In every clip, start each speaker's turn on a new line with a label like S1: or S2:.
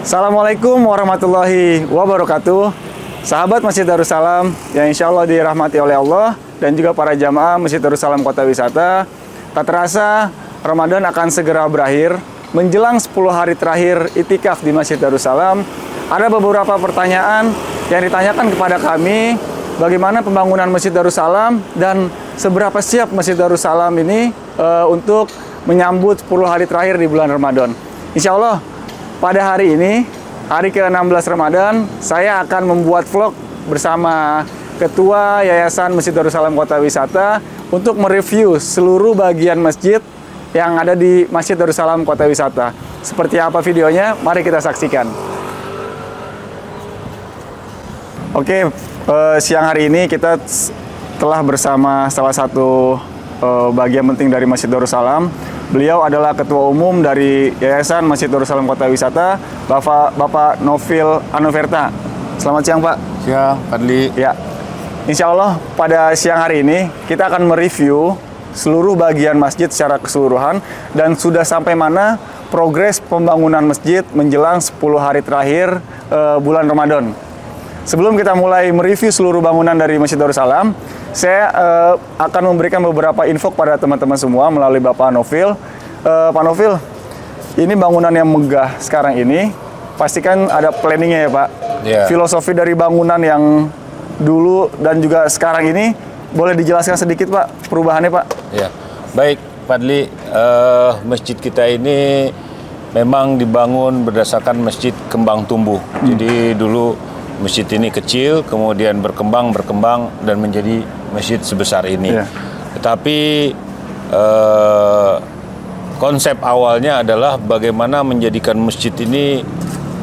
S1: Assalamualaikum warahmatullahi wabarakatuh. Sahabat Masjid Darussalam yang insya Allah dirahmati oleh Allah dan juga para jamaah Masjid Darussalam Kota Wisata. Tak terasa Ramadan akan segera berakhir. Menjelang 10 hari terakhir itikaf di Masjid Darussalam, ada beberapa pertanyaan yang ditanyakan kepada kami. Bagaimana pembangunan Masjid Darussalam dan seberapa siap Masjid Darussalam ini untuk menyambut 10 hari terakhir di bulan Ramadan. Insya Allah pada hari ini, hari ke-16 Ramadan, saya akan membuat vlog bersama Ketua Yayasan Masjid Darussalam Kota Wisata untuk mereview seluruh bagian masjid yang ada di Masjid Darussalam Kota Wisata. Seperti apa videonya? Mari kita saksikan. Oke, siang hari ini kita telah bersama salah satu bagian penting dari Masjid Darussalam. Beliau adalah Ketua Umum dari Yayasan Masjid Darussalam Kota Wisata, Bapak Novil Anoverta. Selamat siang, Pak.
S2: Siang, Fadli.
S1: Ya, insya Allah pada siang hari ini kita akan mereview seluruh bagian masjid secara keseluruhan dan sudah sampai mana progres pembangunan masjid menjelang 10 hari terakhir bulan Ramadan. Sebelum kita mulai mereview seluruh bangunan dari Masjid Darussalam, saya akan memberikan beberapa info kepada teman-teman semua melalui Bapak Novil. Pak Novil, ini bangunan yang megah sekarang ini, pastikan ada planningnya ya Pak.
S2: Yeah.
S1: Filosofi dari bangunan yang dulu dan juga sekarang ini, boleh dijelaskan sedikit Pak perubahannya Pak?
S2: Ya, baik Fadli, masjid kita ini memang dibangun berdasarkan masjid kembang tumbuh. Jadi dulu masjid ini kecil, kemudian berkembang dan menjadi masjid sebesar ini. Yeah. Tetapi konsep awalnya adalah bagaimana menjadikan masjid ini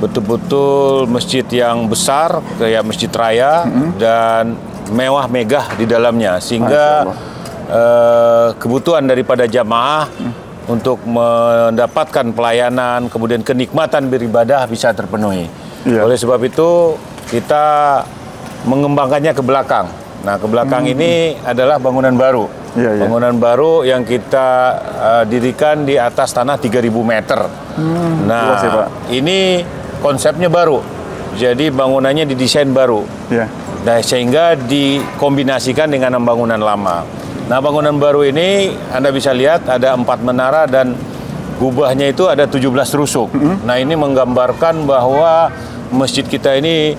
S2: betul-betul masjid yang besar, kayak masjid raya, dan mewah megah di dalamnya, sehingga kebutuhan daripada jamaah untuk mendapatkan pelayanan, kemudian kenikmatan beribadah bisa terpenuhi. Yeah. Oleh sebab itu kita mengembangkannya ke belakang. Nah, ke belakang ini adalah bangunan baru. Bangunan baru yang kita dirikan di atas tanah 3.000 meter. Nah, luas ya, Pak. Ini konsepnya baru. Jadi bangunannya didesain baru. Nah, sehingga dikombinasikan dengan bangunan lama. Nah, bangunan baru ini Anda bisa lihat ada 4 menara dan gubahnya itu ada 17 rusuk. Nah, ini menggambarkan bahwa masjid kita ini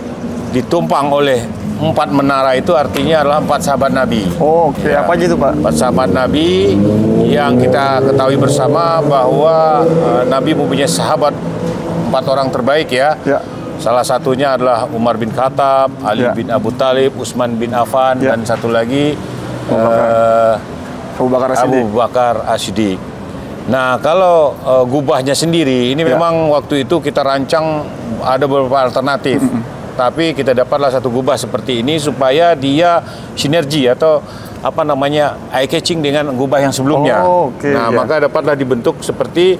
S2: ditumpang oleh 4 menara, itu artinya adalah 4 sahabat Nabi.
S1: Oh, oke. Ya. Apa gitu Pak?
S2: 4 sahabat Nabi yang kita ketahui bersama bahwa Nabi mempunyai sahabat 4 orang terbaik ya. Salah satunya adalah Umar bin Khattab, Ali bin Abu Thalib, Utsman bin Affan, dan satu lagi Abu Bakar As-Siddiq. Nah, kalau gubahnya sendiri, ini memang waktu itu kita rancang ada beberapa alternatif. Tapi kita dapatlah satu gubah seperti ini supaya dia sinergi atau apa namanya eye catching dengan gubah yang sebelumnya. Maka dapatlah dibentuk seperti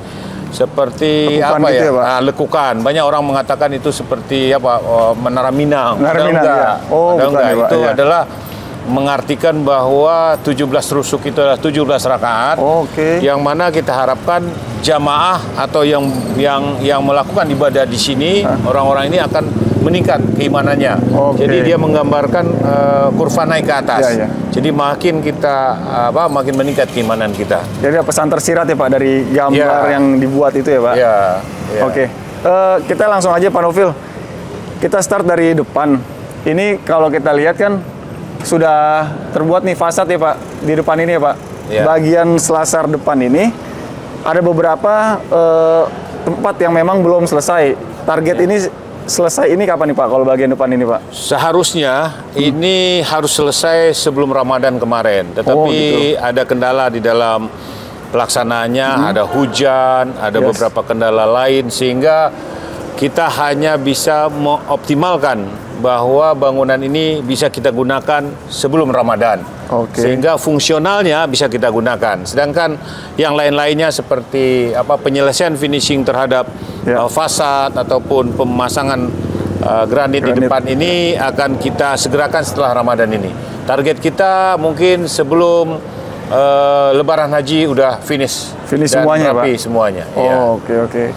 S2: lekukan apa gitu ya? Lekukan. Banyak orang mengatakan itu seperti apa? Menara Minang. Itu adalah mengartikan bahwa 17 rusuk itu adalah 17 rakaat, yang mana kita harapkan jamaah atau yang melakukan ibadah di sini, orang-orang ini akan meningkat keimanannya. Jadi dia menggambarkan kurva naik ke atas. Jadi makin kita makin meningkat keimanan kita. Jadi
S1: pesan tersirat ya Pak dari gambar yang dibuat itu ya Pak. Oke. Kita langsung aja Pak Novil. Kita start dari depan. Ini kalau kita lihat kan sudah terbuat nih fasad ya Pak di depan ini ya Pak. Bagian selasar depan ini ada beberapa tempat yang memang belum selesai. Target ini selesai ini kapan nih Pak kalau bagian depan ini Pak?
S2: Seharusnya ini harus selesai sebelum Ramadan kemarin. Tetapi ada kendala di dalam pelaksanaannya, ada hujan, ada beberapa kendala lain, sehingga kita hanya bisa mengoptimalkan bahwa bangunan ini bisa kita gunakan sebelum Ramadan. Sehingga fungsionalnya bisa kita gunakan. Sedangkan yang lain-lainnya seperti penyelesaian finishing terhadap fasad ataupun pemasangan granit di depan ini akan kita segerakan setelah Ramadan ini. Target kita mungkin sebelum Lebaran Haji udah finish
S1: semuanya,
S2: rapi
S1: Pak.
S2: Semuanya.
S1: Oke.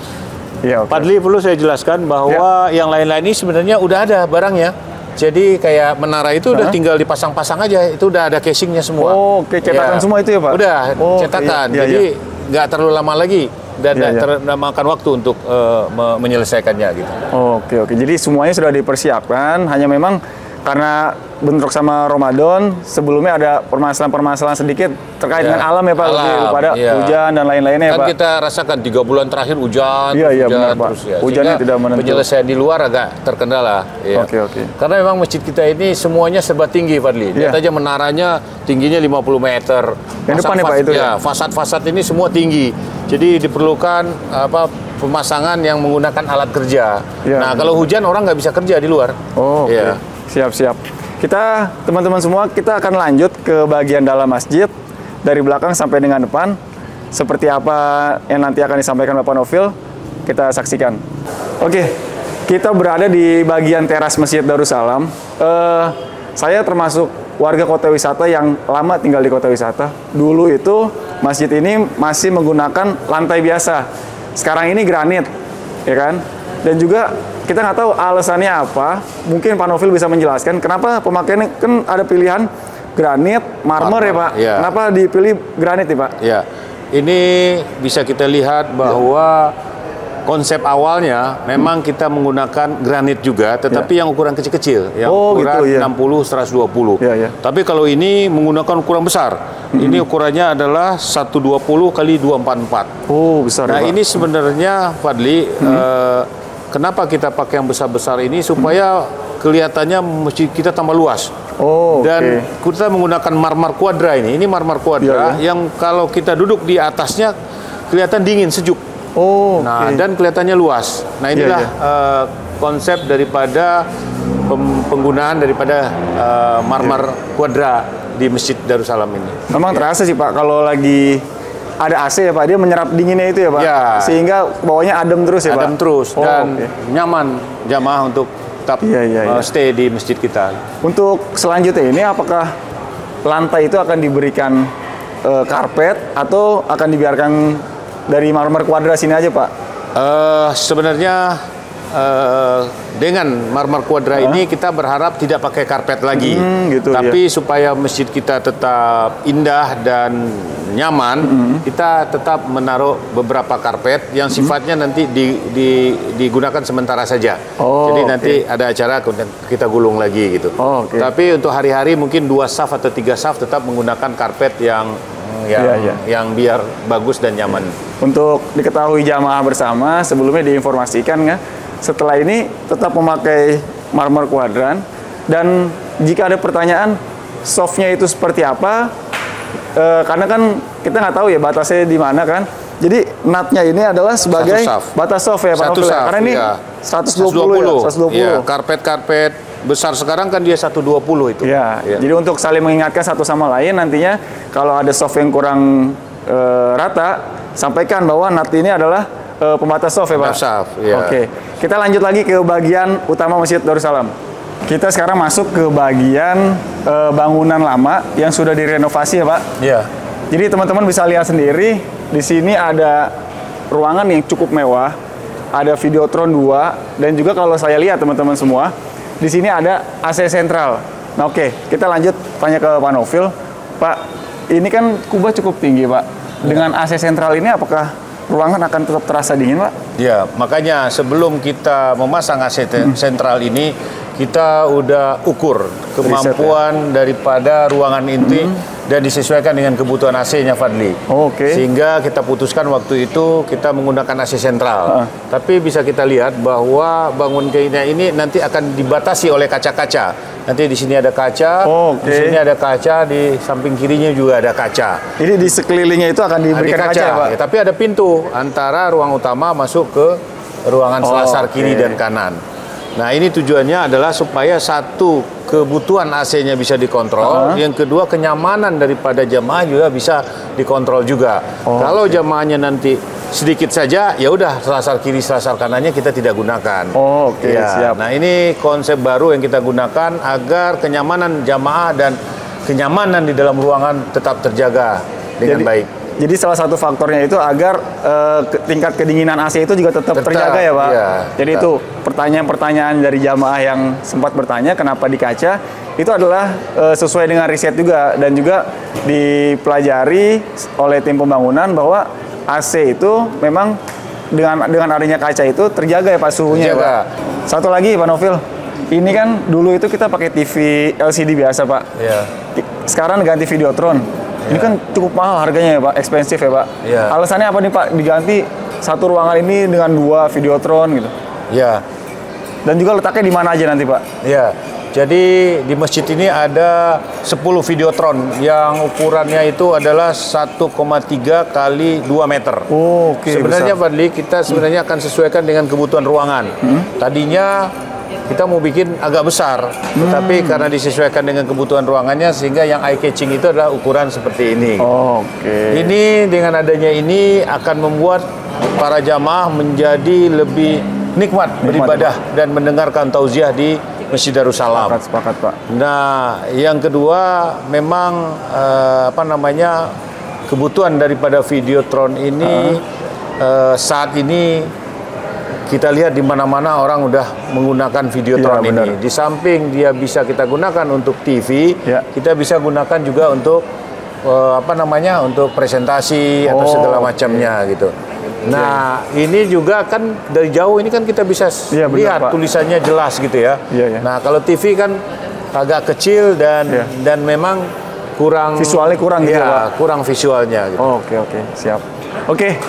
S1: Iya, oke.
S2: Fadli, perlu saya jelaskan bahwa yang lain-lain ini sebenarnya udah ada barangnya. Jadi kayak menara itu udah tinggal dipasang-pasang aja, itu udah ada casingnya semua.
S1: Oh, oke, cetakan semua itu ya, Pak?
S2: Udah,
S1: Oh,
S2: cetakan.
S1: iya,
S2: Jadi nggak terlalu lama lagi dan
S1: Iya,
S2: makan waktu untuk menyelesaikannya gitu.
S1: Oke. Jadi semuanya sudah dipersiapkan, hanya memang karena bentrok sama Ramadan, sebelumnya ada permasalahan-permasalahan sedikit terkait dengan alam ya Pak, lebih pada hujan dan lain-lainnya ya
S2: kan
S1: Pak.
S2: kita rasakan 3 bulan terakhir hujan,
S1: Iya, benar, Pak.
S2: terus ya.
S1: Hujannya
S2: Sehingga
S1: tidak menentu.
S2: penyelesaian di luar agak terkendala. Ya.
S1: Oke.
S2: Karena memang masjid kita ini semuanya serba tinggi, Fadli. Lihat aja menaranya tingginya 50 meter.
S1: Yang depan ya Pak itu ya?
S2: Fasad-fasad ini semua tinggi. Jadi diperlukan pemasangan yang menggunakan alat kerja. Nah, kalau hujan orang nggak bisa kerja di luar.
S1: Oh, oke. Siap. Kita, teman-teman semua, kita akan lanjut ke bagian dalam masjid dari belakang sampai dengan depan. Seperti apa yang nanti akan disampaikan Bapak Novil, kita saksikan. Oke, kita berada di bagian teras Masjid Darussalam. Saya termasuk warga kota wisata yang lama tinggal di kota wisata. Dulu itu masjid ini masih menggunakan lantai biasa. Sekarang ini granit, ya kan? Dan juga kita nggak tahu alasannya apa. Mungkin Pak Novil bisa menjelaskan kenapa pemakaiannya, kan ada pilihan granit, marmer ya Pak.
S2: Ya.
S1: Kenapa dipilih granit ya Pak?
S2: Ya, ini bisa kita lihat bahwa konsep awalnya memang kita menggunakan granit juga, tetapi yang ukuran kecil-kecil, yang ukuran 60, 120. Tapi kalau ini menggunakan ukuran besar. Ini ukurannya adalah 120 kali 244.
S1: Oh, besar.
S2: Nah,
S1: ya, Pak.
S2: ini sebenarnya Fadli, kenapa kita pakai yang besar-besar ini supaya kelihatannya masjid kita tambah luas. Dan kita menggunakan marmer kuadra ini. Ini marmer kuadra yang kalau kita duduk di atasnya kelihatan dingin, sejuk. Dan kelihatannya luas. Nah, inilah konsep daripada penggunaan daripada marmer kuadra di Masjid Darussalam ini.
S1: Memang terasa sih Pak, kalau lagi ada AC ya Pak, dia menyerap dinginnya itu ya Pak. Sehingga bawahnya adem terus ya Pak.
S2: Adem terus dan nyaman jamaah untuk tetap stay di masjid kita.
S1: Untuk selanjutnya ini, apakah lantai itu akan diberikan karpet atau akan dibiarkan dari marmer kuadra sini aja Pak?
S2: Sebenarnya dengan marmer kuadra ini kita berharap tidak pakai karpet lagi, tapi supaya masjid kita tetap indah dan nyaman, kita tetap menaruh beberapa karpet yang sifatnya nanti digunakan sementara saja. Jadi nanti ada acara kita gulung lagi gitu. Tapi untuk hari-hari mungkin 2 saf atau 3 saf tetap menggunakan karpet yang biar bagus dan nyaman. Untuk
S1: diketahui jamaah bersama, sebelumnya diinformasikan ya, setelah ini tetap memakai marmer kuadran, dan jika ada pertanyaan softnya itu seperti apa, karena kan kita nggak tahu ya batasnya di mana kan. Jadi natnya ini adalah sebagai batas soft ya Pak Novil. Karena ini 120 ya.
S2: Karpet-karpet besar sekarang kan dia 120 itu.
S1: Jadi untuk saling mengingatkan satu sama lain, nantinya kalau ada soft yang kurang rata, sampaikan bahwa nat ini adalah pembatas soft ya Pak? Oke, kita lanjut lagi ke bagian utama Masjid Darussalam. Kita sekarang masuk ke bagian bangunan lama yang sudah direnovasi ya Pak? Jadi teman-teman bisa lihat sendiri, di sini ada ruangan yang cukup mewah, ada Videotron 2, dan juga kalau saya lihat teman-teman semua, di sini ada AC sentral. Nah kita lanjut tanya ke Pak Novil. Pak, ini kan kubah cukup tinggi Pak. Dengan AC sentral ini apakah ruangan akan tetap terasa dingin Pak?
S2: Ya, makanya sebelum kita memasang AC sentral ini, kita udah ukur kemampuan daripada ruangan inti dan disesuaikan dengan kebutuhan AC-nya Fadli. Sehingga kita putuskan waktu itu kita menggunakan AC sentral. Tapi bisa kita lihat bahwa bangun kayaknya ini nanti akan dibatasi oleh kaca-kaca. Nanti di sini ada kaca, di sini ada kaca, di samping kirinya juga ada kaca.
S1: Jadi di sekelilingnya itu akan diberikan kaca Pak?
S2: Ya, tapi ada pintu antara ruang utama masuk ke ruangan selasar kiri dan kanan. Nah, ini tujuannya adalah supaya satu, kebutuhan AC-nya bisa dikontrol, yang kedua kenyamanan daripada jamaah juga bisa dikontrol juga. Kalau jamaahnya nanti sedikit saja, ya udah selasar kiri, selasar kanannya kita tidak gunakan.
S1: Siap.
S2: Nah, ini konsep baru yang kita gunakan agar kenyamanan jamaah dan kenyamanan di dalam ruangan tetap terjaga dengan baik.
S1: Jadi salah satu faktornya itu agar tingkat kedinginan AC itu juga tetap terjaga ya Pak.
S2: Iya,
S1: jadi itu pertanyaan-pertanyaan dari jamaah yang sempat bertanya kenapa di kaca, itu adalah sesuai dengan riset juga dan juga dipelajari oleh tim pembangunan bahwa AC itu memang dengan adanya kaca itu terjaga ya Pak suhunya ya Pak. Satu lagi Pak Novil, ini kan dulu itu kita pakai TV LCD biasa Pak.
S2: Iya.
S1: Sekarang ganti Videotron. Ini kan cukup mahal harganya ya Pak, ekspensif ya Pak.
S2: Iya.
S1: Alasannya apa nih Pak diganti satu ruangan ini dengan 2 Videotron gitu?
S2: Iya.
S1: Dan juga letaknya di mana aja nanti Pak?
S2: Iya. Jadi di masjid ini ada 10 Videotron yang ukurannya itu adalah 1,3 kali 2 meter.
S1: Oh, oke.
S2: Sebenarnya Fadli, kita sebenarnya akan sesuaikan dengan kebutuhan ruangan. Tadinya kita mau bikin agak besar, tetapi karena disesuaikan dengan kebutuhan ruangannya sehingga yang eye catching itu adalah ukuran seperti ini.
S1: Oke.
S2: Ini dengan adanya ini akan membuat para jamaah menjadi lebih nikmat beribadah dan mendengarkan tauziah di Masjid Darussalam.
S1: Sepakat Pak.
S2: Nah, yang kedua memang kebutuhan daripada Videotron ini saat ini kita lihat di mana-mana orang udah menggunakan Videotron
S1: Ya,
S2: ini. Di samping dia bisa kita gunakan untuk TV,
S1: Ya.
S2: kita bisa gunakan juga untuk untuk presentasi atau segala macamnya gitu. Nah, ini juga kan dari jauh ini kan kita bisa
S1: Ya, benar,
S2: lihat
S1: Pak.
S2: tulisannya jelas gitu ya.
S1: Ya, ya.
S2: Nah, kalau TV kan agak kecil dan memang kurang
S1: Visualnya kurang gitu ya, Pak?
S2: kurang visualnya gitu.
S1: Oke, siap. Oke.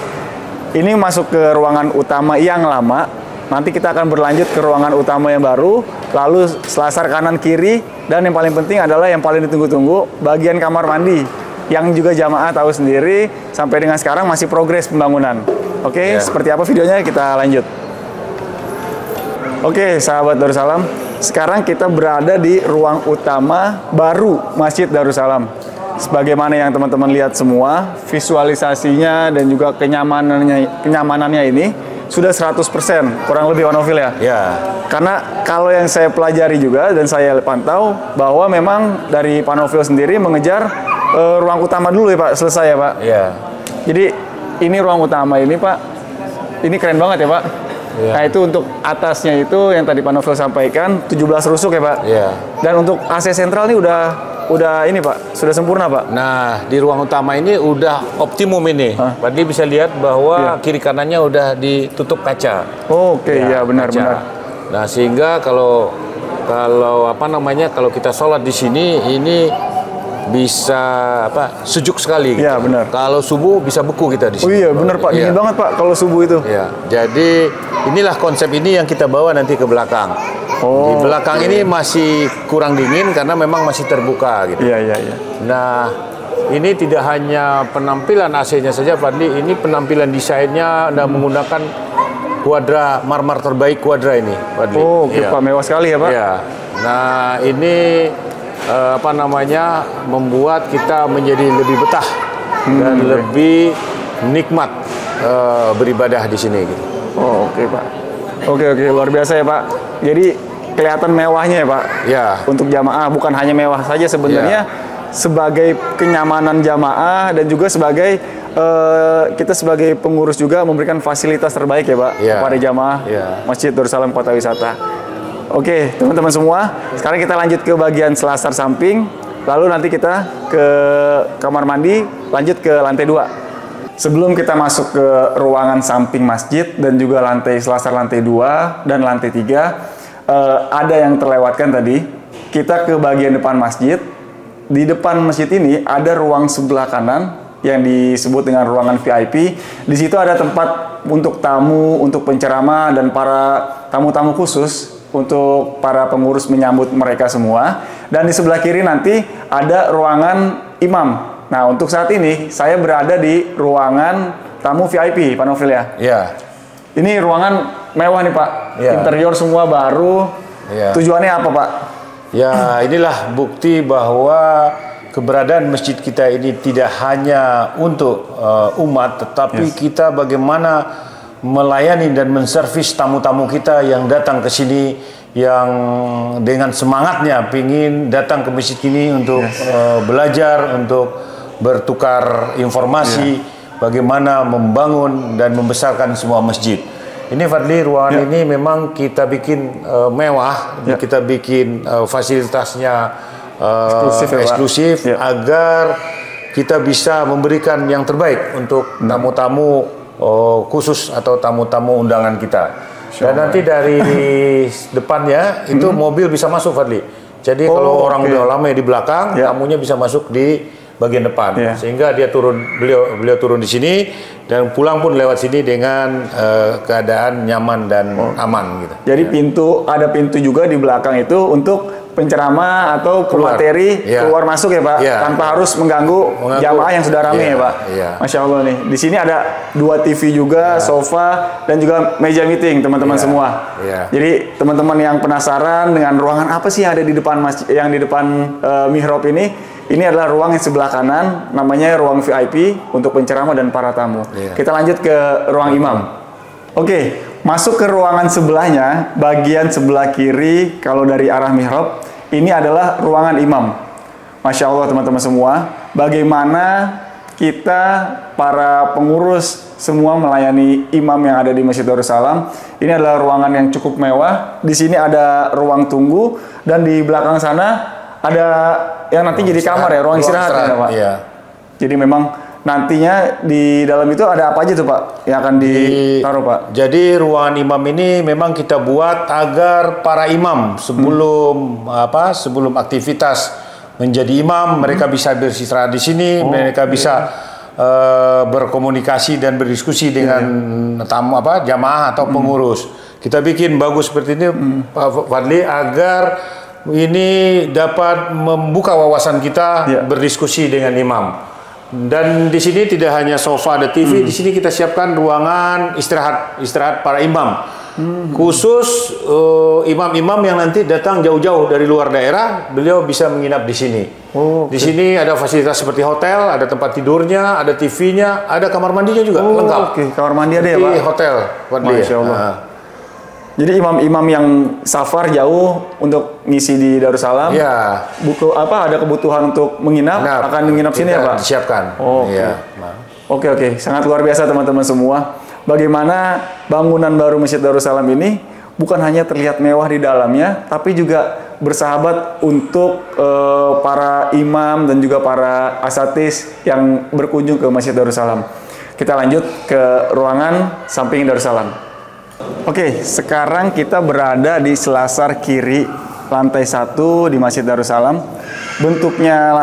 S1: Ini masuk ke ruangan utama yang lama. Nanti kita akan berlanjut ke ruangan utama yang baru, lalu selasar kanan kiri, dan yang paling penting adalah yang paling ditunggu-tunggu, bagian kamar mandi. Yang juga jamaah tahu sendiri, sampai dengan sekarang masih progres pembangunan. Oke, seperti apa videonya kita lanjut. Oke, sahabat Darussalam, sekarang kita berada di ruang utama baru Masjid Darussalam. Sebagaimana yang teman-teman lihat semua, visualisasinya dan juga kenyamanannya ini sudah 100%, kurang lebih Onofil ya?
S2: Ya.
S1: Karena kalau yang saya pelajari juga dan saya pantau bahwa memang dari Pak Novil sendiri mengejar ruang utama dulu ya Pak, selesai ya Pak?
S2: Ya.
S1: Jadi ini ruang utama ini Pak, ini keren banget ya Pak?
S2: Ya.
S1: Nah itu untuk atasnya itu yang tadi Pak Novil sampaikan 17 rusuk ya Pak?
S2: Ya.
S1: Dan untuk AC sentral ini udah ini Pak, sudah sempurna Pak?
S2: Nah, di ruang utama ini udah optimum ini. Berarti bisa lihat bahwa kiri kanannya udah ditutup kaca.
S1: Oke, ya benar.
S2: Nah, sehingga kalau kita sholat di sini ini bisa sejuk sekali gitu.
S1: Ya, benar.
S2: Kalau subuh bisa beku kita di sini.
S1: Oh iya, benar Pak. Dingin banget Pak kalau subuh itu.
S2: Ya. Jadi inilah konsep ini yang kita bawa nanti ke belakang. Di belakang ini masih kurang dingin karena memang masih terbuka gitu.
S1: Iya.
S2: Nah, ini tidak hanya penampilan AC-nya saja, Fadli. Ini penampilan desainnya Anda menggunakan kuadra marmer terbaik kuadra ini, Fadli.
S1: Oh, oke Pak, mewah sekali ya Pak.
S2: Iya. Nah, ini membuat kita menjadi lebih betah dan lebih nikmat beribadah di sini gitu.
S1: Oh, oke Pak. Oke, luar biasa ya Pak. Jadi kelihatan mewahnya ya Pak.
S2: Ya.
S1: Untuk jamaah bukan hanya mewah saja sebenarnya, sebagai kenyamanan jamaah dan juga sebagai kita sebagai pengurus juga memberikan fasilitas terbaik ya Pak kepada jamaah Masjid Darussalam Kota Wisata. Oke, teman-teman semua, sekarang kita lanjut ke bagian selasar samping, lalu nanti kita ke kamar mandi, lanjut ke lantai 2. Sebelum kita masuk ke ruangan samping masjid dan juga selasar lantai 2 dan lantai 3, ada yang terlewatkan tadi. Kita ke bagian depan masjid. Di depan masjid ini ada ruang sebelah kanan yang disebut dengan ruangan VIP. Di situ ada tempat untuk tamu, untuk penceramah dan para tamu-tamu khusus untuk para pengurus menyambut mereka semua. Dan di sebelah kiri nanti ada ruangan imam. Nah, untuk saat ini saya berada di ruangan tamu VIP, Pak Novil ya.
S2: Iya.
S1: Ini ruangan mewah nih Pak. Interior semua baru. Tujuannya apa Pak?
S2: Ya, inilah bukti bahwa keberadaan masjid kita ini tidak hanya untuk umat, tetapi kita bagaimana melayani dan menservis tamu-tamu kita yang datang ke sini, yang dengan semangatnya ingin datang ke masjid ini untuk belajar, untuk bertukar informasi bagaimana membangun dan membesarkan sebuah masjid. Ini Fadli, ruangan ini memang kita bikin mewah, kita bikin fasilitasnya eksklusif agar kita bisa memberikan yang terbaik untuk tamu-tamu khusus atau tamu-tamu undangan kita. Dan nanti dari depannya itu mobil bisa masuk, Fadli. Jadi kalau orang udah lama di belakang, tamunya bisa masuk di bagian depan, sehingga dia turun, beliau turun di sini dan pulang pun lewat sini dengan keadaan nyaman dan aman gitu.
S1: Jadi ada pintu juga di belakang itu untuk penceramah atau pemateri keluar masuk ya Pak, tanpa harus mengganggu jamaah yang sudah ramai ya Pak. Masya Allah nih, di sini ada 2 TV juga, sofa dan juga meja meeting teman-teman semua. Jadi teman-teman yang penasaran dengan ruangan apa sih yang ada di depan yang di depan mihrab ini adalah ruang yang sebelah kanan, namanya ruang VIP untuk penceramah dan para tamu. Kita lanjut ke ruang imam. Oke, masuk ke ruangan sebelahnya, bagian sebelah kiri kalau dari arah mihrab, ini adalah ruangan imam. Masya Allah teman-teman semua, bagaimana kita para pengurus semua melayani imam yang ada di Masjid Darussalam. Ini adalah ruangan yang cukup mewah. Di sini ada ruang tunggu dan di belakang sana ada yang nanti jadi kamar ya, ruang istirahat ya Pak. Jadi memang nantinya di dalam itu ada apa aja tuh Pak yang akan ditaruh Pak?
S2: Jadi ruangan imam ini memang kita buat agar para imam sebelum sebelum aktivitas menjadi imam, mereka bisa beristirahat di sini, mereka bisa berkomunikasi dan berdiskusi dengan tamu jamaah atau pengurus. Kita bikin bagus seperti ini Pak Fadli agar ini dapat membuka wawasan kita berdiskusi dengan imam. Dan di sini tidak hanya sofa, ada TV. Di sini kita siapkan ruangan istirahat para imam. Khusus imam-imam yang nanti datang jauh-jauh dari luar daerah, beliau bisa menginap di sini. Di sini ada fasilitas seperti hotel, ada tempat tidurnya, ada TV-nya, ada kamar mandinya juga lengkap.
S1: Kamar mandi ada ya Pak?
S2: Di hotel,
S1: Masya Allah. Jadi imam-imam yang safar jauh untuk ngisi di Darussalam, ada kebutuhan untuk menginap, akan menginap sini ya Pak?
S2: Disiapkan.
S1: Oke, sangat luar biasa teman-teman semua. Bagaimana bangunan baru Masjid Darussalam ini bukan hanya terlihat mewah di dalamnya, tapi juga bersahabat untuk para imam dan juga para asatidz yang berkunjung ke Masjid Darussalam. Kita lanjut ke ruangan samping Darussalam. Oke, sekarang kita berada di selasar kiri lantai 1 di Masjid Darussalam. Bentuknya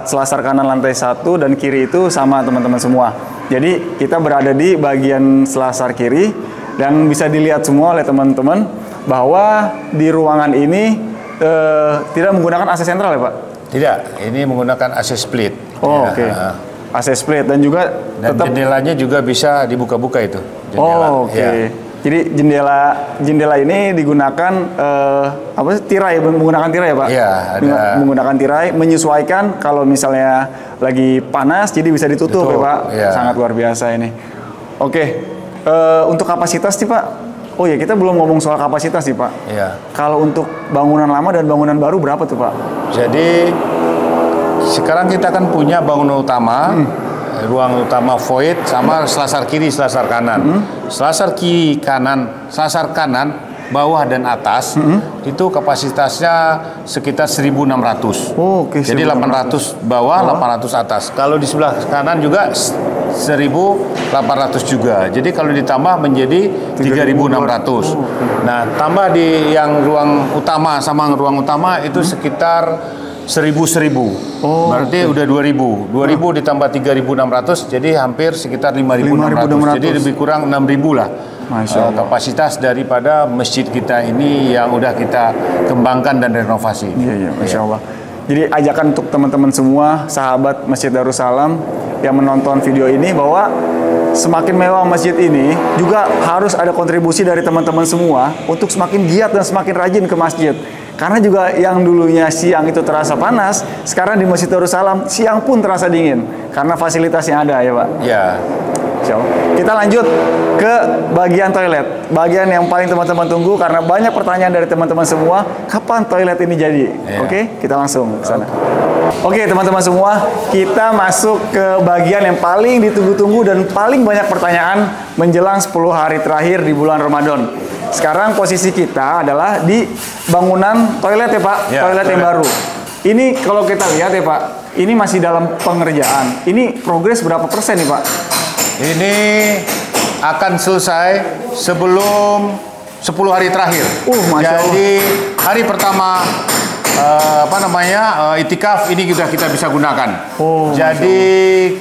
S1: selasar kanan lantai 1 dan kiri itu sama teman-teman semua. Jadi kita berada di bagian selasar kiri dan bisa dilihat semua oleh teman-teman bahwa di ruangan ini tidak menggunakan AC sentral ya Pak?
S2: Tidak, ini menggunakan AC split.
S1: Oke. AC split dan juga tetap
S2: jendelanya juga bisa dibuka-buka itu. Jendela.
S1: Jadi jendela ini digunakan tirai, menggunakan tirai ya Pak?
S2: Iya,
S1: menggunakan tirai, menyesuaikan kalau misalnya lagi panas, jadi bisa ditutup ya Pak? Sangat luar biasa ini. Oke, untuk kapasitas nih Pak, kita belum ngomong soal kapasitas nih Pak. Kalau untuk bangunan lama dan bangunan baru berapa tuh Pak?
S2: Jadi sekarang kita kan punya bangunan utama, ruang utama void sama selasar kiri, selasar kanan. Selasar kiri kanan, selasar kanan, bawah dan atas itu kapasitasnya sekitar 1.600. Jadi 800 bawah, 800 atas. Kalau di sebelah kanan juga 1.800 juga. Jadi kalau ditambah menjadi 3.600. Nah, tambah di yang ruang utama sama ruang utama itu sekitar 1.000. Berarti udah 2.000 ditambah 3.600 jadi hampir sekitar 5.600. Jadi lebih kurang 6.000 lah kapasitas daripada masjid kita ini yang udah kita kembangkan dan renovasi.
S1: Masya Allah. Jadi ajakan untuk teman-teman semua sahabat Masjid Darussalam yang menonton video ini bahwa semakin mewah masjid ini juga harus ada kontribusi dari teman-teman semua untuk semakin giat dan semakin rajin ke masjid. Karena juga yang dulunya siang itu terasa panas, sekarang di Masjid Darussalam siang pun terasa dingin karena fasilitas yang ada ya Pak. Kita lanjut ke bagian toilet, bagian yang paling teman-teman tunggu karena banyak pertanyaan dari teman-teman semua, kapan toilet ini jadi? Oke, kita langsung ke sana. Oke teman-teman semua, kita masuk ke bagian yang paling ditunggu-tunggu dan paling banyak pertanyaan menjelang 10 hari terakhir di bulan Ramadan. Sekarang posisi kita adalah di bangunan toilet ya Pak,
S2: Ya,
S1: toilet yang baru. Ini kalau kita lihat ya Pak, ini masih dalam pengerjaan. Ini progres berapa persen nih Pak?
S2: Ini akan selesai sebelum 10 hari terakhir.
S1: Masya Allah.
S2: Jadi hari pertama itikaf ini juga kita bisa gunakan. Jadi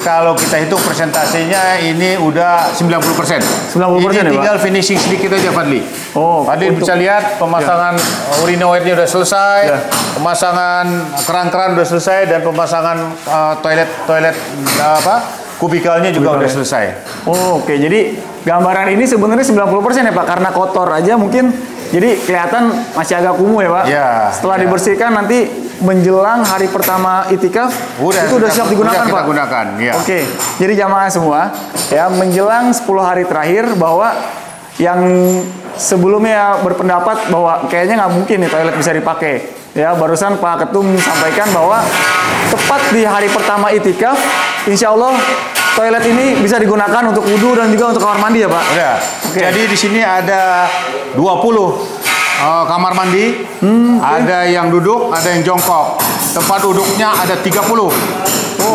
S2: kalau kita hitung persentasenya ini udah 90%.
S1: 90%
S2: ini
S1: ya,
S2: tinggal
S1: Pak?
S2: finishing sedikit aja Fadli. Fadli
S1: untuk-
S2: bisa lihat pemasangan urinoirnya udah selesai, pemasangan keran-keran udah selesai, dan pemasangan toilet kubikalnya juga udah selesai.
S1: Oke, jadi gambaran ini sebenarnya 90% ya Pak, karena kotor aja mungkin jadi kelihatan masih agak kumuh ya Pak.
S2: Ya,
S1: Setelah
S2: ya.
S1: dibersihkan nanti menjelang hari pertama itikaf itu udah siap digunakan
S2: kita
S1: Pak.
S2: gunakan, ya.
S1: Oke, jadi jamaah semua ya menjelang 10 hari terakhir bahwa yang sebelumnya berpendapat bahwa kayaknya nggak mungkin nih toilet bisa dipakai. Ya, barusan Pak Ketum sampaikan bahwa tepat di hari pertama itikaf, insya Allah toilet ini bisa digunakan untuk wudhu dan juga untuk kamar mandi ya Pak?
S2: Udah. Jadi di sini ada 20 kamar mandi, ada yang duduk, ada yang jongkok. Tempat duduknya ada 30.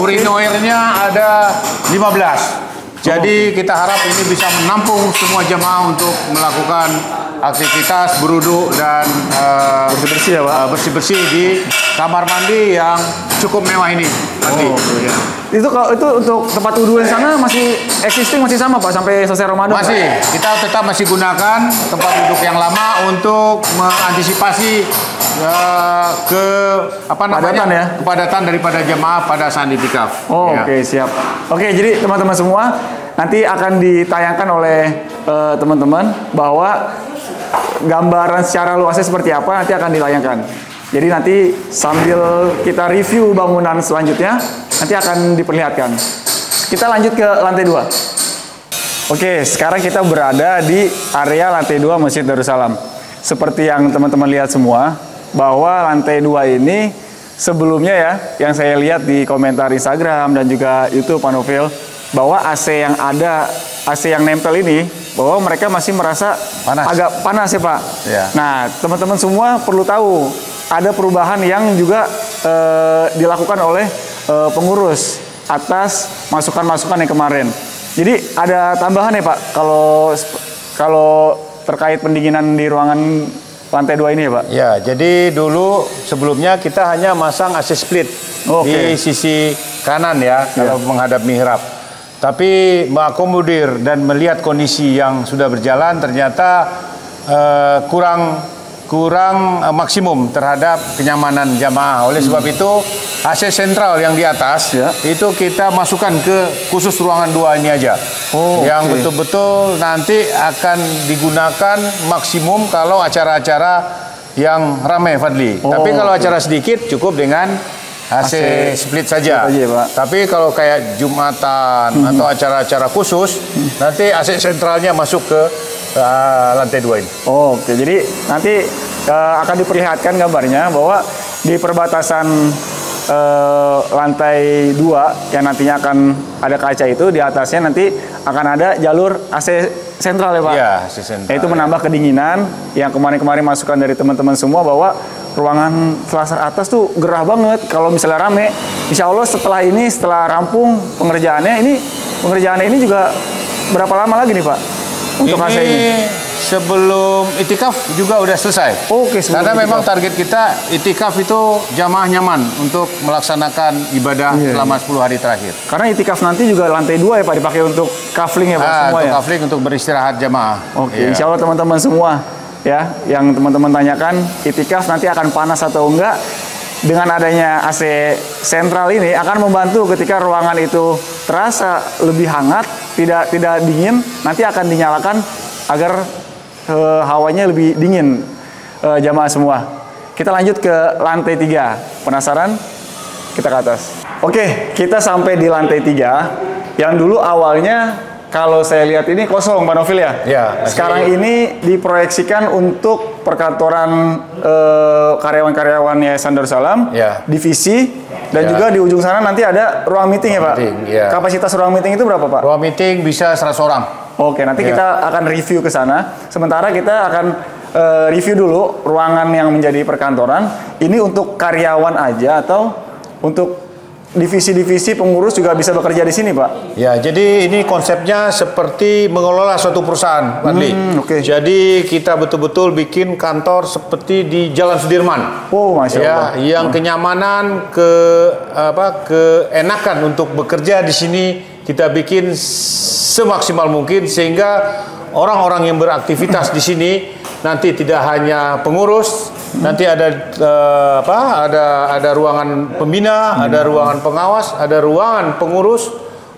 S2: Urinoirnya ada 15. Jadi kita harap ini bisa menampung semua jemaah untuk melakukan aktivitas berwudu dan
S1: Bersih-bersih ya Pak?
S2: bersih-bersih di kamar mandi yang cukup mewah ini. Ya.
S1: Itu kalau itu untuk tempat wudhu di sana masih existing, masih sama Pak sampai selesai Ramadan?
S2: Masih, kita tetap masih gunakan tempat duduk yang lama untuk mengantisipasi kepadatan daripada jemaah pada saat itikaf.
S1: Oke, siap. Oke, jadi teman-teman semua nanti akan ditayangkan oleh teman-teman bahwa gambaran secara luasnya seperti apa nanti akan dilayangkan. Jadi nanti sambil kita review bangunan selanjutnya nanti akan diperlihatkan. Kita lanjut ke lantai 2. Oke, sekarang kita berada di area lantai 2 Masjid Darussalam. Seperti yang teman-teman lihat semua, bahwa lantai 2 ini sebelumnya ya, yang saya lihat di komentar Instagram dan juga YouTube Pak Novel, bahwa AC yang nempel ini, bahwa mereka masih merasa agak panas ya Pak.
S2: Ya.
S1: Nah, teman-teman semua perlu tahu, ada perubahan yang juga dilakukan oleh pengurus atas masukan-masukan yang kemarin. Jadi ada tambahan ya Pak, kalau terkait pendinginan di ruangan lantai 2 ini ya Pak?
S2: Ya, jadi dulu sebelumnya kita hanya masang AC split di sisi kanan ya, kalau menghadap mihrab. Tapi mengakomodir dan melihat kondisi yang sudah berjalan ternyata kurang maksimum terhadap kenyamanan jamaah. Oleh sebab itu AC sentral yang di atas itu kita masukkan ke khusus ruangan 2 ini aja. Yang betul-betul nanti akan digunakan maksimum kalau acara-acara yang ramai Fadli. Tapi kalau acara sedikit cukup dengan AC split saja. Tapi kalau kayak Jumatan atau acara-acara khusus nanti AC sentralnya masuk ke lantai 2 ini.
S1: Oke, jadi nanti akan diperlihatkan gambarnya bahwa di perbatasan lantai 2 yang nantinya akan ada kaca itu, di atasnya nanti akan ada jalur AC sentral ya Pak?
S2: Iya, AC sentral.
S1: Itu menambah kedinginan yang kemarin-kemarin masukan dari teman-teman semua bahwa ruangan kelas atas tuh gerah banget kalau misalnya rame. Insya Allah setelah rampung pengerjaannya ini juga berapa lama lagi nih Pak? Untuk AC ini?
S2: Sebelum itikaf juga udah selesai. Karena memang target kita itikaf itu jamaah nyaman untuk melaksanakan ibadah selama 10 hari terakhir.
S1: Karena itikaf nanti juga lantai 2 ya Pak, dipakai untuk kafling ya Pak semua
S2: untuk
S1: ya?
S2: Kafling untuk beristirahat jamaah.
S1: Insya Allah teman-teman semua ya, yang teman-teman tanyakan itikaf nanti akan panas atau enggak, dengan adanya AC sentral ini akan membantu ketika ruangan itu terasa lebih hangat, tidak dingin, nanti akan dinyalakan agar hawanya lebih dingin jamaah semua. Kita lanjut ke lantai 3. Penasaran? Kita ke atas. Oke, kita sampai di lantai 3 yang dulu awalnya kalau saya lihat ini kosong Pak Novil ya.
S2: Ya.
S1: Sekarang ini diproyeksikan untuk perkantoran karyawan-karyawan Yayasan Darussalam,
S2: Ya.
S1: divisi, dan
S2: Ya.
S1: juga di ujung sana nanti ada ruang meeting ya Pak.
S2: Meeting, ya.
S1: Kapasitas ruang meeting itu berapa Pak?
S2: Ruang meeting bisa 100 orang.
S1: Oke, nanti
S2: Ya.
S1: kita akan review ke sana. Sementara kita akan review dulu ruangan yang menjadi perkantoran. Ini untuk karyawan aja atau untuk divisi-divisi pengurus juga bisa bekerja di sini, Pak?
S2: Ya, jadi ini konsepnya seperti mengelola suatu perusahaan, Pak Adli.
S1: Oke.
S2: Jadi kita betul-betul bikin kantor seperti di Jalan Sudirman.
S1: Oh, Masya
S2: Ya,
S1: Allah.
S2: yang kenyamanan, keenakan untuk bekerja di sini kita bikin semaksimal mungkin sehingga orang-orang yang beraktivitas di sini nanti tidak hanya pengurus, nanti ada ada ruangan pembina, ada ruangan pengawas, ada ruangan pengurus,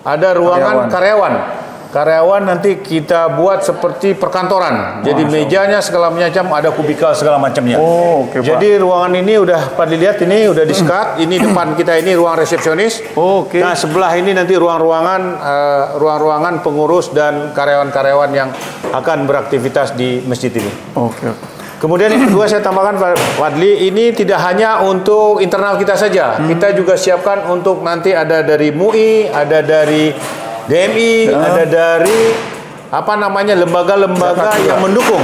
S2: ada ruangan karyawan. Karyawan nanti kita buat seperti perkantoran. Jadi mejanya segala macam, ada kubikal segala macamnya.
S1: Oh, oke, Pak.
S2: Jadi ruangan ini udah Pak dilihat ini udah di-sekat. Ini depan kita ini ruang resepsionis.
S1: Oke.
S2: Nah, sebelah ini nanti ruang-ruangan pengurus dan karyawan-karyawan yang akan beraktivitas di masjid ini.
S1: Oke.
S2: Kemudian yang kedua saya tambahkan Pak Wadli, ini tidak hanya untuk internal kita saja. Kita juga siapkan untuk nanti ada dari MUI, ada dari DMI, ada dari lembaga-lembaga yang mendukung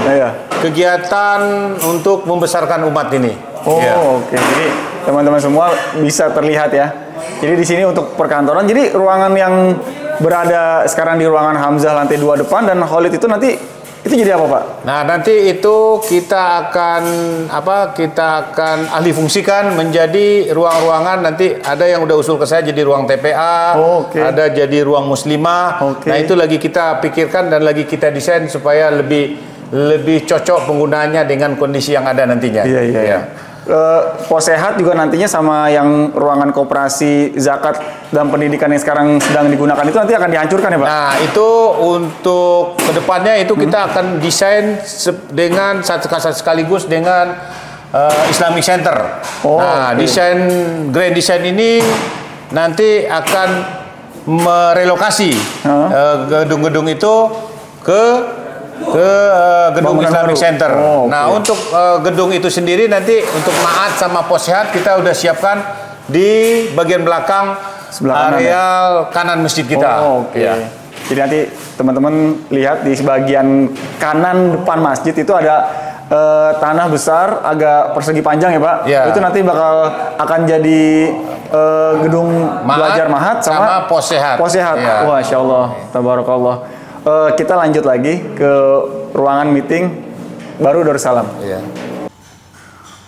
S2: kegiatan untuk membesarkan umat ini.
S1: Oh, oke. Jadi teman-teman semua bisa terlihat ya. Jadi di sini untuk perkantoran. Jadi ruangan yang berada sekarang di ruangan Hamzah lantai 2 depan dan Khalid itu nanti itu jadi apa, Pak?
S2: Nah, nanti itu kita akan alih fungsikan menjadi ruang-ruangan. Nanti ada yang udah usul ke saya jadi ruang TPA, ada jadi ruang muslimah. Nah, itu lagi kita pikirkan dan lagi kita desain supaya lebih cocok penggunaannya dengan kondisi yang ada nantinya.
S1: Iya. Pos sehat juga nantinya sama yang ruangan koperasi zakat dan pendidikan yang sekarang sedang digunakan itu nanti akan dihancurkan ya Pak?
S2: Nah, itu untuk kedepannya itu kita akan desain dengan sekaligus dengan Islamic Center. Desain grand design ini nanti akan merelokasi gedung-gedung itu ke gedung Islamic Center. Nah, untuk gedung itu sendiri nanti untuk Ma'at sama pos sehat kita udah siapkan di bagian belakang areal kanan masjid kita.
S1: Jadi nanti teman-teman lihat di sebagian kanan depan masjid itu ada tanah besar agak persegi panjang ya Pak. Itu nanti akan jadi gedung belajar Ma'at sama
S2: pos sehat.
S1: Wah, Masya Allah, tabarakallah. Kita lanjut lagi ke ruangan meeting baru Darussalam.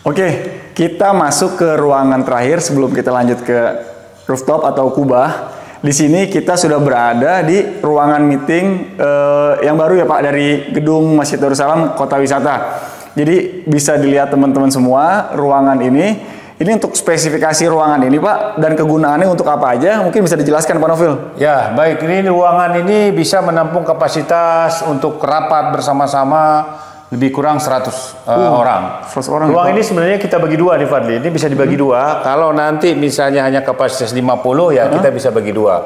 S1: Oke, kita masuk ke ruangan terakhir sebelum kita lanjut ke rooftop atau kubah. Di sini kita sudah berada di ruangan meeting yang baru ya Pak dari gedung Masjid Darussalam Kota Wisata. Jadi bisa dilihat teman-teman semua ruangan ini. Ini untuk spesifikasi ruangan ini Pak dan kegunaannya untuk apa aja mungkin bisa dijelaskan Pak Novil.
S2: Ya, baik. Ini ruangan ini bisa menampung kapasitas untuk rapat bersama-sama lebih kurang 100 orang.
S1: 100 orang.
S2: Ruang ini sebenarnya kita bagi dua nih Fadli. Ini bisa dibagi dua. Kalau nanti misalnya hanya kapasitas 50 ya kita bisa bagi dua.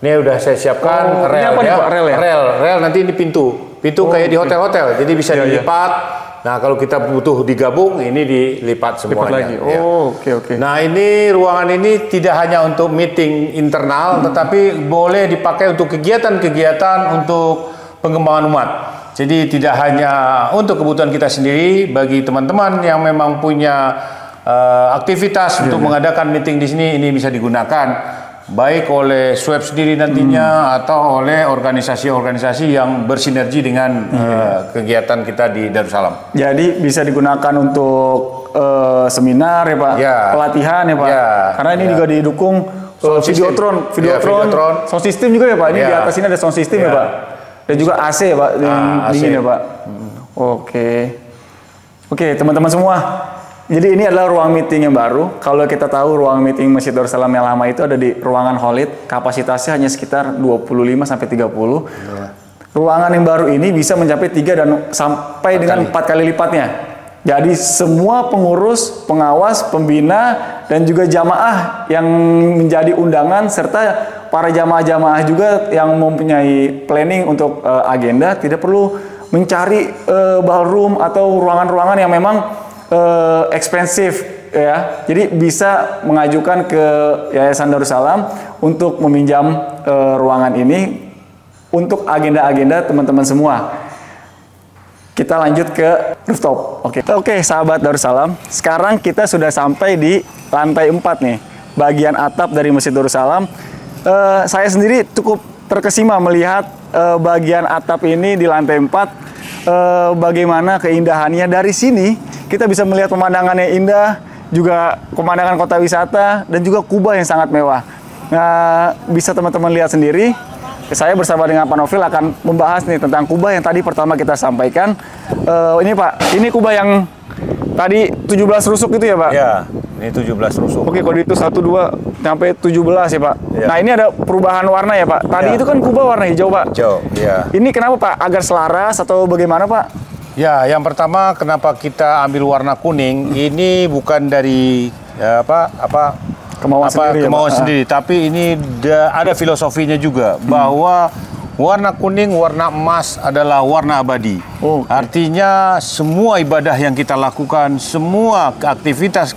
S2: Ini udah saya siapkan rel ya. Rel nanti ini pintu kayak di hotel-hotel. Jadi bisa dilipat. Nah, kalau kita butuh digabung, ini dilipat semuanya.
S1: Oke.
S2: Nah, ini ruangan ini tidak hanya untuk meeting internal, tetapi boleh dipakai untuk kegiatan-kegiatan untuk pengembangan umat. Jadi tidak hanya untuk kebutuhan kita sendiri, bagi teman-teman yang memang punya aktivitas untuk mengadakan meeting di sini, ini bisa digunakan. Baik oleh SWAB sendiri nantinya atau oleh organisasi-organisasi yang bersinergi dengan kegiatan kita di Darussalam.
S1: Jadi bisa digunakan untuk seminar ya Pak, pelatihan ya Pak. Karena ini juga didukung videotron, sound system juga ya Pak. Ini di atas ini ada sound system ya Pak. Dan juga AC ya Pak, dingin ya Pak. Oke, teman-teman semua. Jadi ini adalah ruang meeting yang baru. Kalau kita tahu ruang meeting Masjid Darussalam yang lama itu ada di ruangan Khalid, kapasitasnya hanya sekitar 25 sampai 30. Ruangan yang baru ini bisa mencapai 3 dan sampai dengan 4 kali lipatnya. Jadi semua pengurus, pengawas, pembina, dan juga jamaah yang menjadi undangan serta para jamaah-jamaah juga yang mempunyai planning untuk agenda tidak perlu mencari ballroom atau ruangan-ruangan yang memang ekspensif ya. Jadi bisa mengajukan ke Yayasan Darussalam untuk meminjam ruangan ini untuk agenda-agenda teman-teman semua. Kita lanjut ke rooftop. Oke, sahabat Darussalam. Sekarang kita sudah sampai di lantai 4 nih, bagian atap dari Masjid Darussalam. Saya sendiri cukup terkesima melihat bagian atap ini di lantai 4. Bagaimana keindahannya dari sini kita bisa melihat pemandangannya indah, juga pemandangan kota wisata dan juga kubah yang sangat mewah. Nah, bisa teman-teman lihat sendiri. Saya bersama dengan Pak Nofil akan membahas nih tentang kubah yang tadi pertama kita sampaikan. Ini Pak, ini kubah yang tadi 17 rusuk itu ya Pak?
S2: Ya, ini 17 rusuk.
S1: Oke, kalau itu 1, 2, sampai 17 ya Pak?
S2: Ya.
S1: Nah, ini ada perubahan warna ya Pak? Tadi
S2: Ya.
S1: itu kan kubah warna hijau Pak?
S2: Hijau, ya.
S1: Ini kenapa Pak? Agar selaras atau bagaimana Pak?
S2: Ya, yang pertama kenapa kita ambil warna kuning, ini bukan dari
S1: Kemauan sendiri,
S2: kemauan
S1: ya,
S2: sendiri, tapi ini ada filosofinya juga bahwa warna kuning, warna emas adalah warna abadi. Artinya semua ibadah yang kita lakukan, semua aktivitas,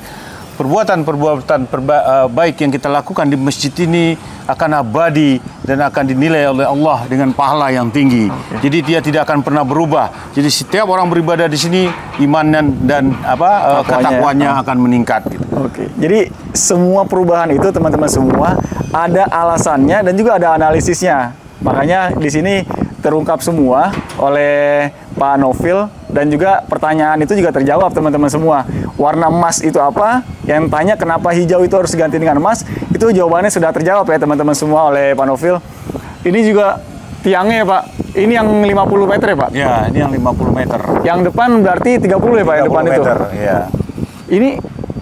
S2: perbuatan-perbuatan baik yang kita lakukan di masjid ini akan abadi dan akan dinilai oleh Allah dengan pahala yang tinggi. Jadi dia tidak akan pernah berubah. Jadi setiap orang beribadah di sini iman dan ketakwanya akan meningkat. Gitu.
S1: Oke. Jadi semua perubahan itu teman-teman semua ada alasannya dan juga ada analisisnya. Makanya di sini terungkap semua oleh Pak Nofil dan juga pertanyaan itu juga terjawab teman-teman semua. Warna emas itu apa? Yang tanya kenapa hijau itu harus diganti dengan emas, itu jawabannya sudah terjawab ya teman-teman semua oleh Pak Nofil. Ini juga tiangnya ya Pak. Ini yang 50 meter ya Pak?
S2: Ya, ini yang 50 meter.
S1: Yang depan berarti 30 ya Pak? Yang depan
S2: meter,
S1: itu?
S2: Ya.
S1: Ini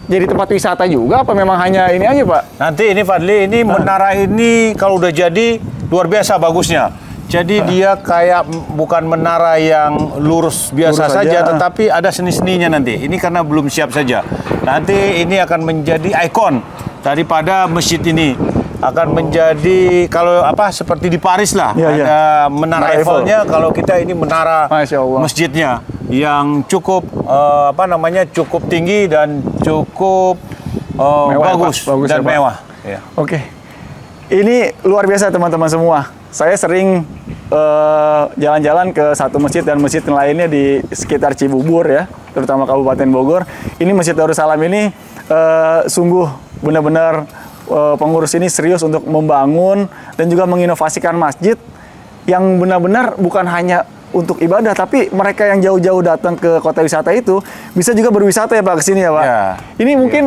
S1: jadi tempat wisata juga apa memang hanya ini aja Pak?
S2: Nanti ini Fadli, ini menara ini kalau udah jadi luar biasa bagusnya. Jadi dia kayak bukan menara yang lurus biasa saja, tetapi ada seni-seninya nanti. Ini karena belum siap saja. Nanti ini akan menjadi ikon daripada masjid ini. Akan menjadi kalau seperti di Paris lah, ada menara Eiffelnya. Kalau kita ini menara masjidnya yang cukup cukup tinggi dan cukup bagus dan mewah. Ya.
S1: Oke. Ini luar biasa teman-teman semua. Saya sering jalan-jalan ke satu masjid dan masjid lainnya di sekitar Cibubur ya, terutama Kabupaten Bogor. Ini Masjid Darussalam ini sungguh benar-benar pengurus ini serius untuk membangun dan juga menginovasikan masjid yang benar-benar bukan hanya untuk ibadah, tapi mereka yang jauh-jauh datang ke kota wisata itu bisa juga berwisata ya Pak ke sini ya Pak. Ya. Ini mungkin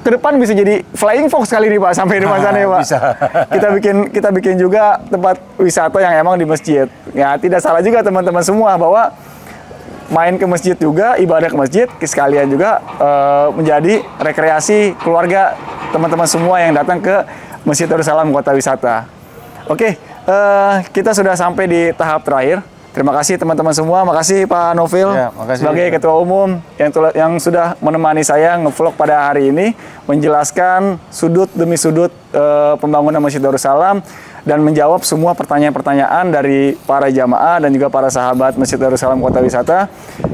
S1: ke depan bisa jadi flying fox kali ini Pak sampai di sana ya Pak.
S2: Bisa.
S1: Kita bikin juga tempat wisata yang emang di masjid. Ya tidak salah juga teman-teman semua bahwa main ke masjid juga, ibadah ke masjid, sekalian juga menjadi rekreasi keluarga teman-teman semua yang datang ke Masjid Darussalam Kota Wisata. Oke, kita sudah sampai di tahap terakhir. Terima kasih teman-teman semua, makasih Pak Nofil sebagai Ketua Umum yang sudah menemani saya ngevlog pada hari ini, menjelaskan sudut demi sudut pembangunan Masjid Darussalam dan menjawab semua pertanyaan-pertanyaan dari para jamaah dan juga para sahabat Masjid Darussalam Kota Wisata.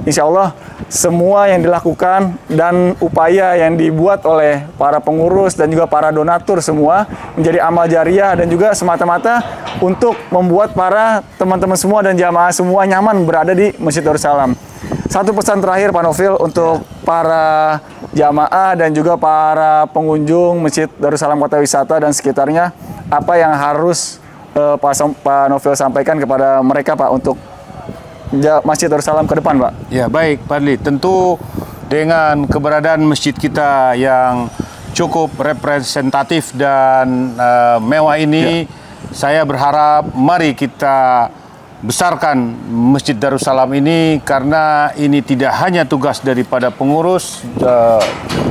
S1: Insya Allah semua yang dilakukan dan upaya yang dibuat oleh para pengurus dan juga para donatur semua menjadi amal jariah dan juga semata-mata untuk membuat para teman-teman semua dan jamaah semua nyaman berada di Masjid Darussalam. Satu pesan terakhir Pak Nofil untuk para jamaah dan juga para pengunjung Masjid Darussalam Kota Wisata dan sekitarnya, apa yang harus Pak Nofil sampaikan kepada mereka Pak untuk Masjid Darussalam ke depan Pak?
S2: Ya baik Pak Adli, tentu dengan keberadaan masjid kita yang cukup representatif dan mewah ini, saya berharap mari kita besarkan Masjid Darussalam ini, karena ini tidak hanya tugas daripada pengurus,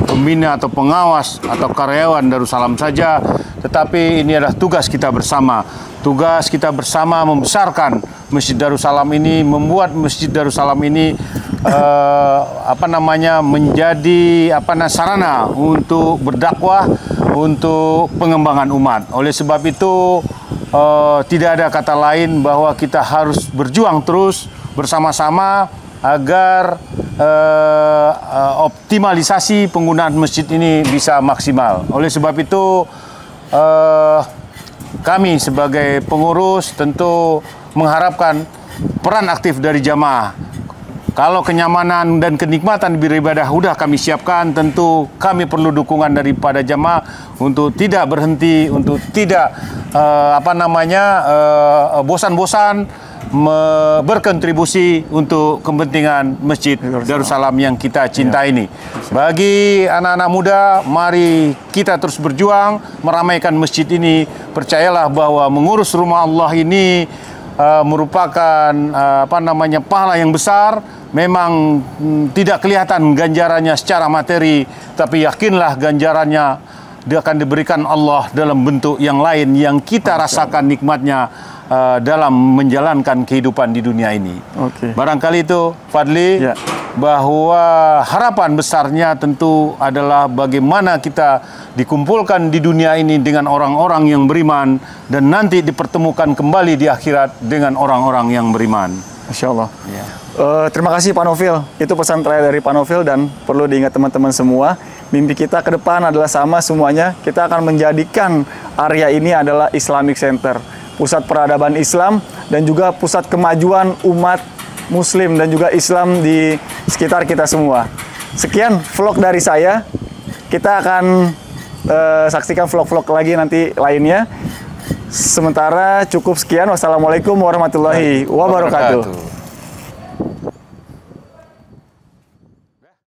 S2: pembina atau pengawas atau karyawan Darussalam saja, tetapi ini adalah tugas kita bersama. Tugas kita bersama membesarkan Masjid Darussalam ini, membuat Masjid Darussalam ini menjadi sarana untuk berdakwah, untuk pengembangan umat. Oleh sebab itu tidak ada kata lain bahwa kita harus berjuang terus bersama-sama agar optimalisasi penggunaan masjid ini bisa maksimal. Oleh sebab itu kami sebagai pengurus tentu mengharapkan peran aktif dari jamaah. Kalau kenyamanan dan kenikmatan beribadah sudah kami siapkan, tentu kami perlu dukungan daripada jamaah untuk tidak berhenti, untuk tidak bosan-bosan berkontribusi untuk kepentingan Masjid Darussalam yang kita cinta ini. Bagi anak-anak muda, mari kita terus berjuang meramaikan masjid ini. Percayalah bahwa mengurus rumah Allah ini merupakan pahala yang besar. Memang tidak kelihatan ganjarannya secara materi, tapi yakinlah ganjarannya akan diberikan Allah dalam bentuk yang lain yang kita rasakan nikmatnya dalam menjalankan kehidupan di dunia ini. Barangkali itu, Fadli, bahwa harapan besarnya tentu adalah bagaimana kita dikumpulkan di dunia ini dengan orang-orang yang beriman dan nanti dipertemukan kembali di akhirat dengan orang-orang yang beriman.
S1: Masya Allah. Terima kasih Pak Nofil. Itu pesan terakhir dari Pak Nofil dan perlu diingat teman-teman semua. Mimpi kita ke depan adalah sama semuanya. Kita akan menjadikan area ini adalah Islamic Center, pusat peradaban Islam dan juga pusat kemajuan umat Muslim dan juga Islam di sekitar kita semua. Sekian vlog dari saya. Kita akan saksikan vlog-vlog lagi nanti lainnya. Sementara cukup sekian. Wassalamualaikum warahmatullahi wabarakatuh.